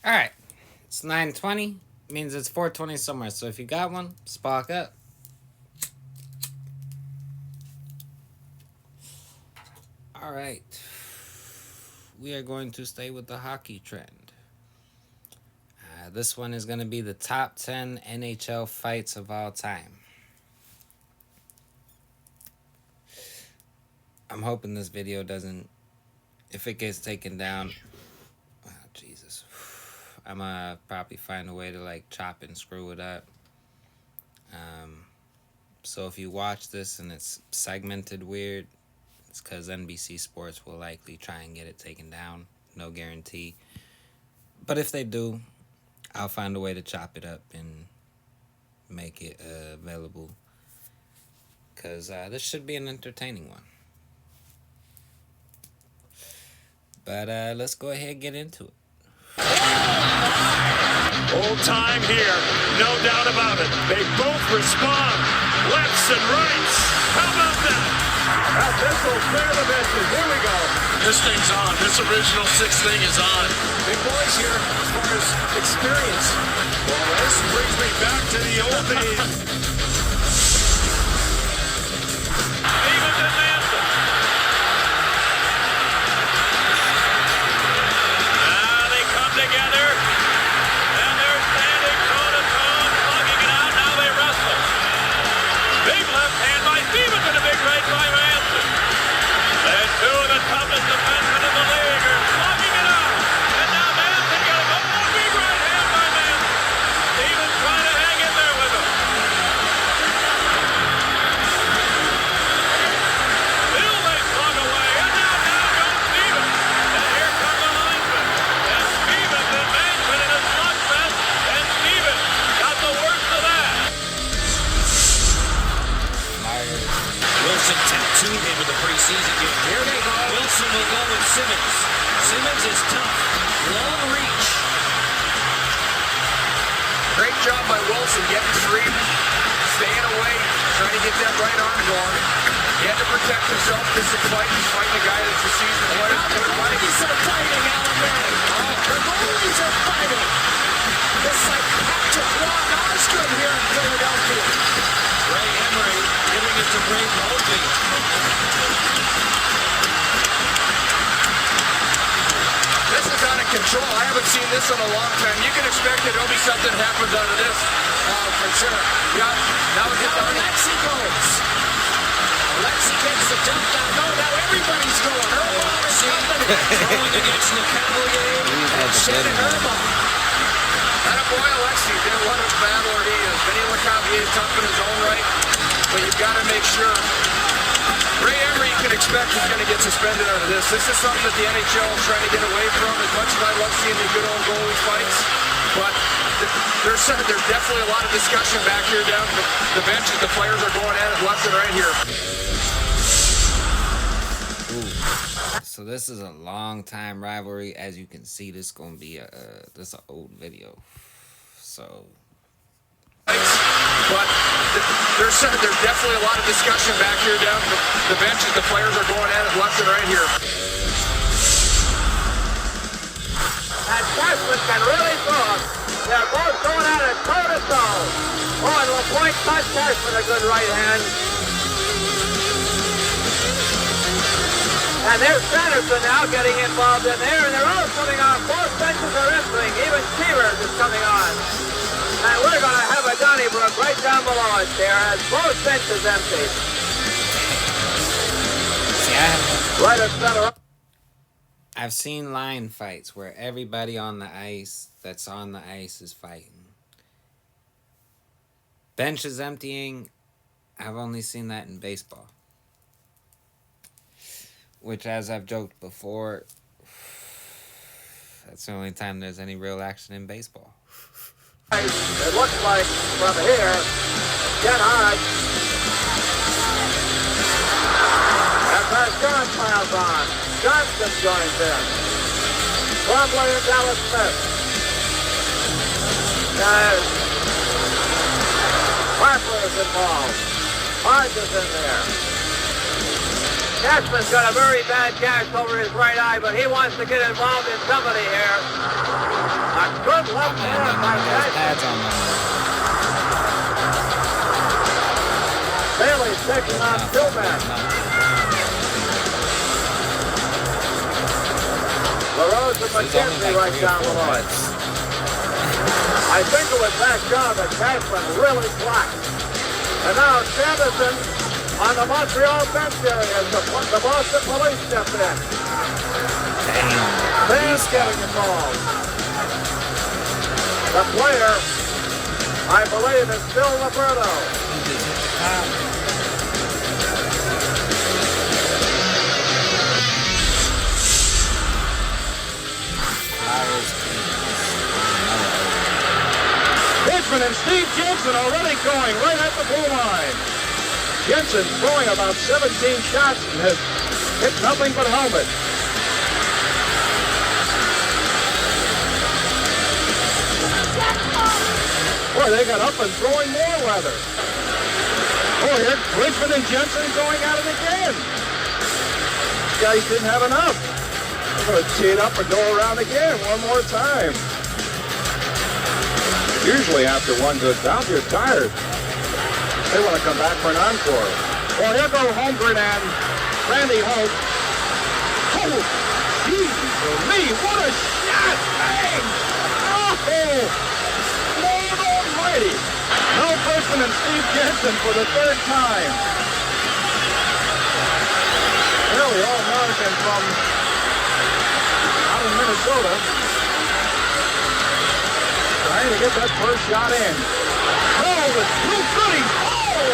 All right, it's 9:20. Means it's 4:20 somewhere. So if you got one, spark up. All right, we are going to stay with the hockey trend. This one is going to be the top 10 NHL fights of all time. I'm hoping this video doesn't, if it gets taken down, oh Jesus, I'm gonna probably find a way to like chop and screw it up. So if you watch this and it's segmented weird, it's because NBC Sports will likely try and get it taken down. No guarantee. But if they do, I'll find a way to chop it up and make it available. Because this should be an entertaining one. But let's go ahead and get into it. Old time here, no doubt about it. They both respond, lefts and rights. How about that? This will clear the benches. Here we go. This thing's on. This original six thing is on. Big boys here as far as experience. Well, this brings me back to the old days. Stevens and Manson. Now they come together. Stevens and a big right by Manson. And two of the toughest defensemen in the league are slugging it out. And now Manson got a big right hand by Manson. Stevens trying to hang in there with him. Still they slug away. And now down goes Stevens. And here come the linesmen. And Stevens and Manson in a slugfest. And Stevens got the worst of that. Wilson tattooed him in the preseason game. Here they go. Wilson will go with Simmons. Simmons is tough. Long reach. Great job by Wilson getting free, staying away, trying to get that right arm going. He had to protect himself. This is fighting. He's fighting a guy that's a seasoned player. The goalies are fighting, Alan. The goalies are fighting. It's like Patrick Rock Ostrom here in Philadelphia. Ray Emery giving it to Ray Mobley. This is out of control. I haven't seen this in a long time. You can expect that there'll be something happens out of this. For sure. Yeah. Now Alexi goes. Alexi gets the jump down. No, now everybody's going. Herman is coming. Throwing against the Cavalier. Shannon Herman. Boy, Alexi did what a battler he is. Vinny LeCavalier is tough in his own right, but you've got to make sure. Ray Emery, you can expect he's going to get suspended out of this. This is something that the NHL is trying to get away from. As much as I love seeing the good old goalie fights, but there's definitely a lot of discussion back here down the benches. The players are going at it left and right here. So this is a long time rivalry. As you can see, this gonna be this an old video. So, but there's definitely a lot of discussion back here down the benches. The players are going at it left and right here. And Cashman can really throw it. They're both going at it toe to toe. Oh, and LaPointe touched Cashman a good right hand. And there's Sanderson now getting involved in there, and they're all coming on. Both benches are entering. Even Chivers is coming on. And we're going to have a Donnybrook right down below us there as both benches empty. See, Right at center. I've seen line fights where everybody on the ice that's on the ice is fighting. Bench is emptying. I've only seen that in baseball. Which, as I've joked before, that's the only time there's any real action in baseball. It looks like from here, Ken Hodge. As John piles on, Johnston joins in. Plumlee and Dallas Smith. Harper is involved. Hodge is in there. Cashman's got a very bad gash over his right eye, but he wants to get involved in somebody here. A good left hand by Cashman. Pads on them. Bailey's taking on Tillman. LaRose and McKenzie right down the line. I think it was that job that Cashman really blocked. And now Sanderson on the Montreal bench area as the Boston police step in. Fans getting involved. The player, I believe, is still Roberto. He just hit the top. Hitchman and Steve Jensen already going right at the blue line. Jensen throwing about 17 shots and has hit nothing but helmet. Boy, they got up and throwing more leather. Oh, here, Hitchman and Jensen going at it again. These guys didn't have enough. They're going to tee it up and go around again one more time. Usually after one good bout, you're tired. They want to come back for an encore. Well, here go Holmgren and Randy Holt. Oh, Jesus me, what a shot! Bang! Oh, Lord almighty! Mel Person and Steve Jensen for the third time. Really all-American from out of Minnesota. Trying to get that first shot in. Oh, the two goodies. Oh!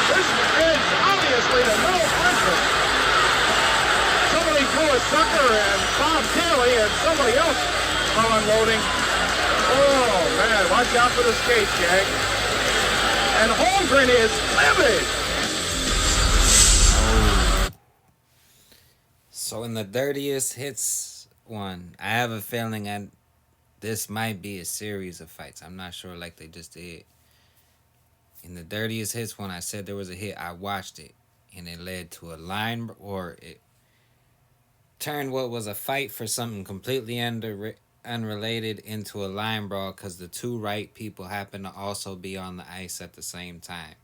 This is obviously to no person. Somebody threw a sucker and Bob Daly and somebody else are unloading. Oh, man, watch out for the skate, Jack. And Holmgren is livid. So in the dirtiest hits one, I have a feeling this might be a series of fights. I'm not sure like they just did. In the dirtiest hits one, I said there was a hit. I watched it, and it led to a line, or it turned what was a fight for something completely unrelated into a line brawl because the two right people happened to also be on the ice at the same time.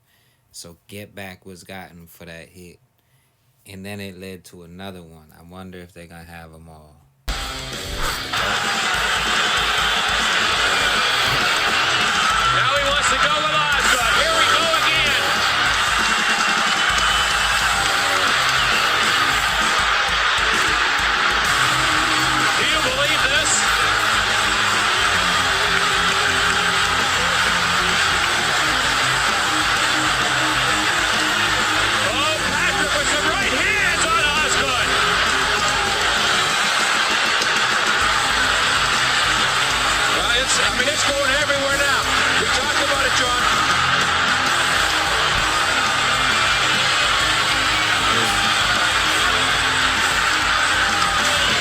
So get back was gotten for that hit. And then it led to another one. I wonder if they're going to have them all. Now he wants to go with Osgood. Here we go again. Do you believe this? Oh, Patrick with some right hands on Osgood. It's going everywhere now. We talked about it, John.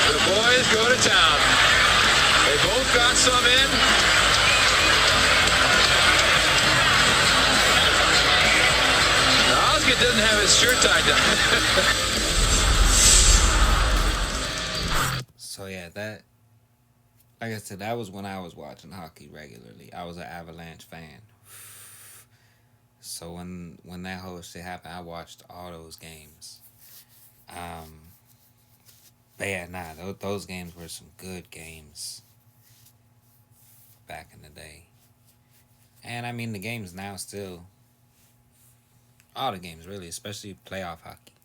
The boys go to town. They both got some in. Now, Osgood doesn't have his shirt tied down. So yeah, like I said, that was when I was watching hockey regularly. I was an Avalanche fan. So when that whole shit happened, I watched all those games. But yeah, those games were some good games back in the day. And I mean, the games now still, all the games really, especially playoff hockey.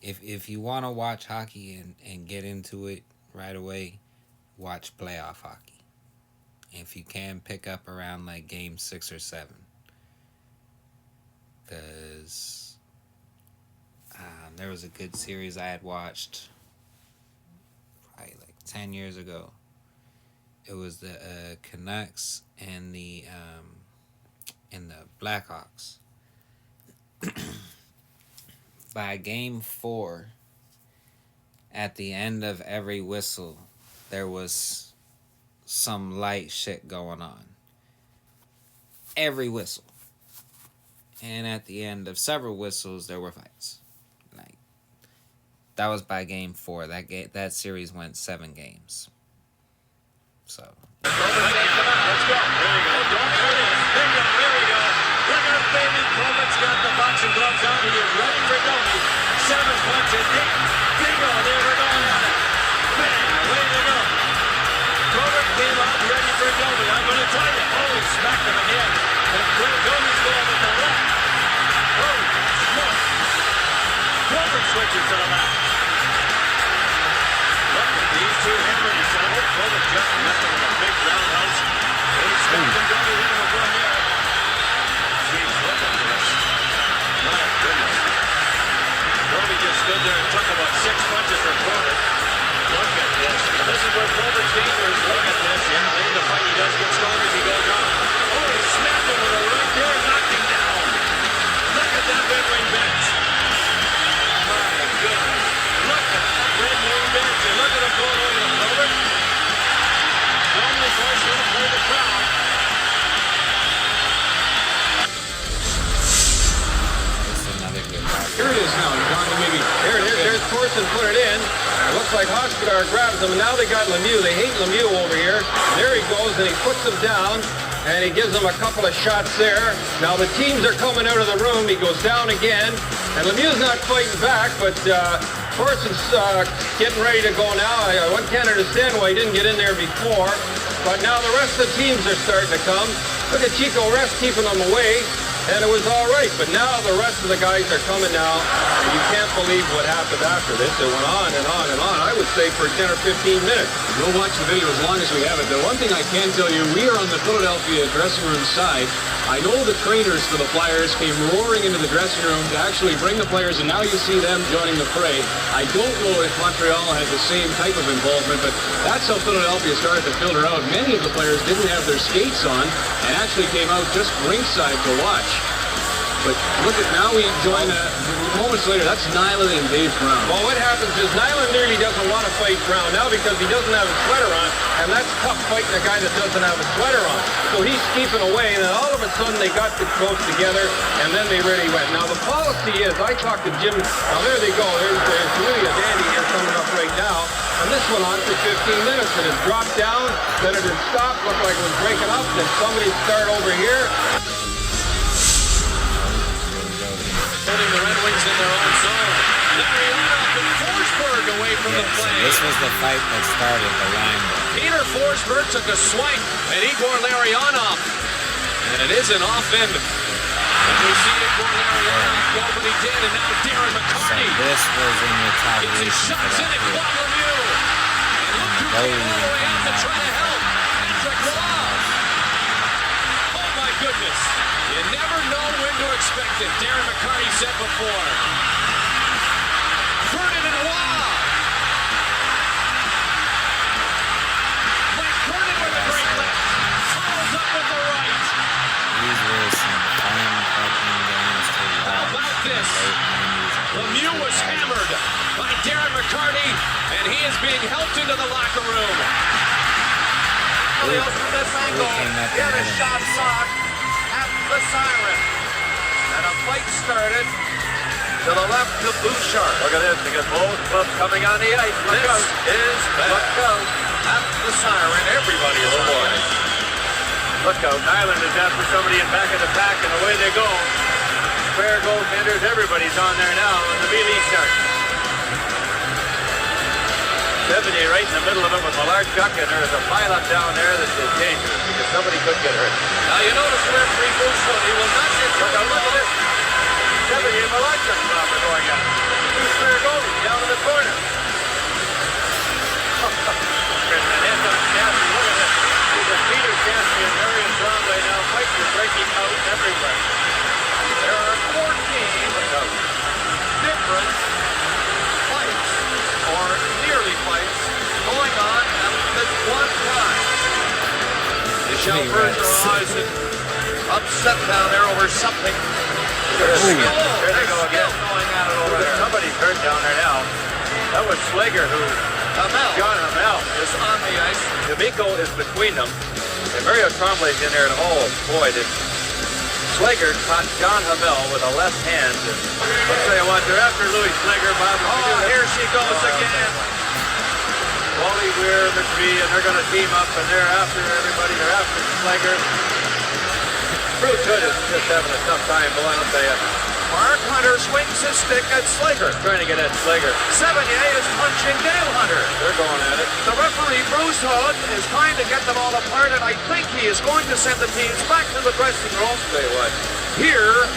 If you want to watch hockey and get into it right away, watch playoff hockey. If you can, pick up around like game 6 or 7. Because there was a good series I had watched probably like 10 years ago. It was the Canucks and the Blackhawks. By game 4, at the end of every whistle, there was some light shit going on. Every whistle. And at the end of several whistles, there were fights. Like that was by game 4. That series went 7 games. So. Let's go. There you go. There it is. Bingo. There we go. Look out, baby. Coleman's got the boxing gloves on. He is ready for Domi. 7 punches. 8. Bingo. There we're going at it. Bang. Away they go. Coleman came out ready for Domi. I'm going to tell you. Oh, he smacked him again. And Domi's going with the left. Holy smoke. Coleman switches to the left. Look at these two Henrys. I hope Coleman just missed him with a big roundhouse. He smacked him down into the one there. Jeez, look at this. My goodness. Domi just stood there and took about 6 punches from Coleman. Look at this. This is where Coleman's dangerous. Look at this. Yeah, maybe the fight he does get stronger as he goes on. Oh, he smacked him with a right there and knocked him down. Look at that red wing bench. My goodness. Look at that red wing bench. And look at him going over the Coleman. Domi, of course, going to play the crowd. That's another good fight. Here it is now. There's Thorson put it in. It looks like Hospodar grabs him, and now they got Lemieux. They hate Lemieux over here. There he goes, and he puts him down, and he gives him a couple of shots there. Now the teams are coming out of the room. He goes down again, and Lemieux's not fighting back, but Thorson's getting ready to go now. I can't understand why he didn't get in there before, but now the rest of the teams are starting to come. Look at Chico Rest keeping them away. And it was all right, but now the rest of the guys are coming now. And you can't believe what happened after this. It went on and on and on, I would say, for 10 or 15 minutes. We'll watch the video as long as we have it. The one thing I can tell you, we are on the Philadelphia dressing room side. I know the trainers for the Flyers came roaring into the dressing room to actually bring the players, and now you see them joining the fray. I don't know if Montreal had the same type of involvement, but that's how Philadelphia started to filter out. Many of the players didn't have their skates on and actually came out just ringside to watch. But look at now, we join moments later. That's Nyland and Dave Brown. Well, what happens is Nyland nearly doesn't want to fight Brown now because he doesn't have a sweater on, and that's tough fighting a guy that doesn't have a sweater on. So he's keeping away, and then all of a sudden they got close together, and then they really went. Now the policy is, I talked to Jim. Now there they go. There's really a dandy here coming up right now. And this went on for 15 minutes, and it dropped down, then it had stopped, looked like it was breaking up, then somebody start over here. Putting the Red Wings in their own zone. Larionov and Forsberg away from the play. This was the fight that started the line. Peter Forsberg took a swipe at Igor Larionov. And it is an off-end. And we see Igor Larionov go, but he did, and now Darren So McCarty. this was in Gets his retaliation for shots in that at hit. Claude Lemieux. And look who came all the way out to try to help. Patrick Roy. Oh my goodness. You never know when to expect it. Darren McCarty said before. Ferdinand Roy. Mike Vernon with a great left. Follows up with the right. These were some fun fucking games to watch. How about this? Lemieux was hammered by Darren McCarty, and he is being helped into the locker room. Elios from this angle. Get a shot blocked at the siren. And a fight started to the left of Bouchard. Look at this. They got both clubs coming on the ice. Look out. Is look out at the siren. Everybody is on the ice. Look out. Nyland is after somebody in back of the pack, and away they go. Fair goaltenders. Everybody's on there now, and the melee starts. 70 right in the middle of it with Malarchuk, and there's a pileup down there that is dangerous because somebody could get hurt. Now you notice the referee moves slow. He will not get hurt. Look at this. 70 and Malarchuk are going at it. Two spare goalies down in the corner. And ends up Cassidy. Look at this. Peter Cassidy and Marion Tremblay now. Fights are breaking out everywhere. There are 14 different fights, or nearly fights, going on at this one time. Michelle Bergeron is upset down there over something. There they go again. Going at it over there. Somebody's hurt down there now. That was Slager who... John Hamel is on the ice. D'Amico is between them. And Mario Tremblay's in there, and oh boy, did Slager caught John Hamel with a left hand. I'll tell you what, they're after Louis Slager, Bob. Oh, here she goes again. Wally Weir, McVie, and they're going to team up, and they're after everybody. They're after Slager. Bruce Hood is just having a tough time, boy, I'll tell you. Mark Hunter swings his stick at Slager. Trying to get at Slager. Sevigny is punching Dale Hunter. They're going at it. The referee, Bruce Hood, is trying to get them all apart, and I think he is going to send the teams back to the dressing room. Tell you what. Here,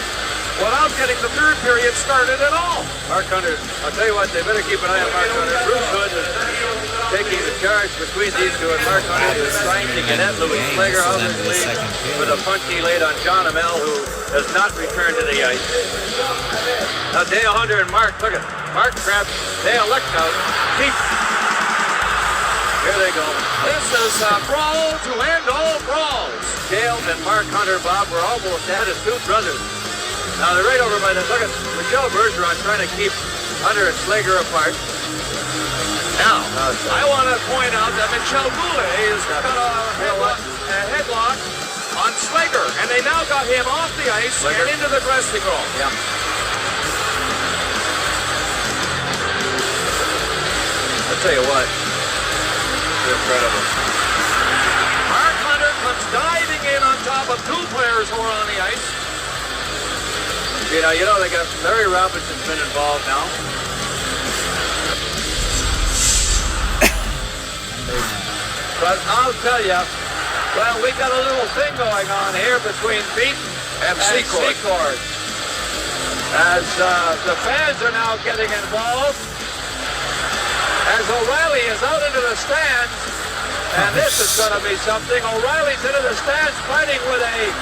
without getting the third period started at all. Mark Hunter, I'll tell you what, they better keep an eye on Mark Hunter. Bruce Hood is taking the charge between these two, and Mark Hunter is trying to get at Louis Slager, obviously, with a punch he laid on John Hamel, who has not returned to the ice. Now Dale Hunter and Mark, look at Mark grabs Dale Licht out. Deep. Here they go. This is a brawl to end all brawls. Dale and Mark Hunter, Bob, were almost at as two brothers. Now they're right over by the, look at Michelle Bergeron trying to keep Hunter and Slager apart. Now, I want to point out that Michel Goulet has got a headlock on Slager, and they now got him off the ice and into the dressing room. Yeah. I'll tell you what, they're incredible. Mark Hunter comes diving in on top of two players who are on the ice. You know, they got Larry Robinson's been involved now. But I'll tell you, well, we got a little thing going on here between Pete And Secord. As the fans are now getting involved, as O'Reilly is out into the stands, and this is going to be something. O'Reilly's into the stands fighting with a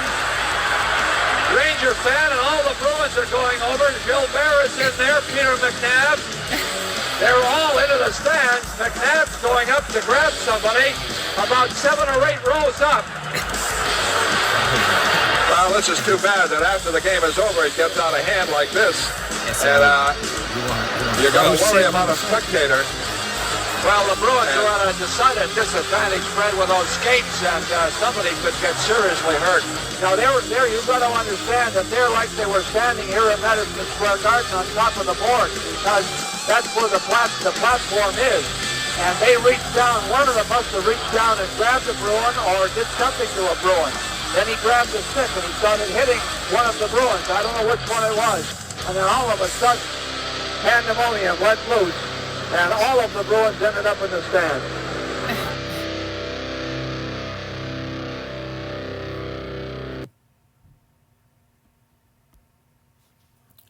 Ranger fan, and all the Bruins are going over. Gilbert is in there, Peter McNabb. They're all into the stands. McNabb's going up to grab somebody about 7 or 8 rows up. Well, this is too bad that after the game is over, it gets out of hand like this. And you're going to worry about a spectator. Well, the Bruins are at a decided disadvantage, Fred, with those skates, and somebody could get seriously hurt. Now, you've got to understand that they're like they were standing here at Madison Square Garden on top of the board, because that's where the platform is. And they reached down, one of them must have reached down and grabbed a Bruin or did something to a Bruin. Then he grabbed a stick and he started hitting one of the Bruins. I don't know which one it was. And then all of a sudden, pandemonium went loose. And all of the Bruins ended up in the stands.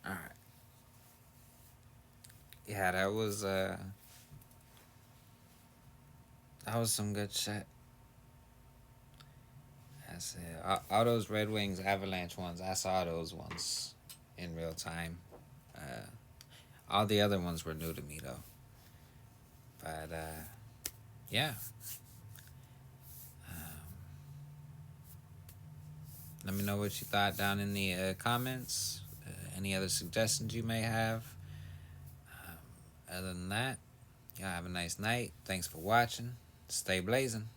All right. Yeah, that was some good shit. That's it. All those Red Wings Avalanche ones, I saw those ones in real time. All the other ones were new to me though. But yeah. Let me know what you thought down in the comments. Any other suggestions you may have. Other than that, y'all have a nice night. Thanks for watching. Stay blazing.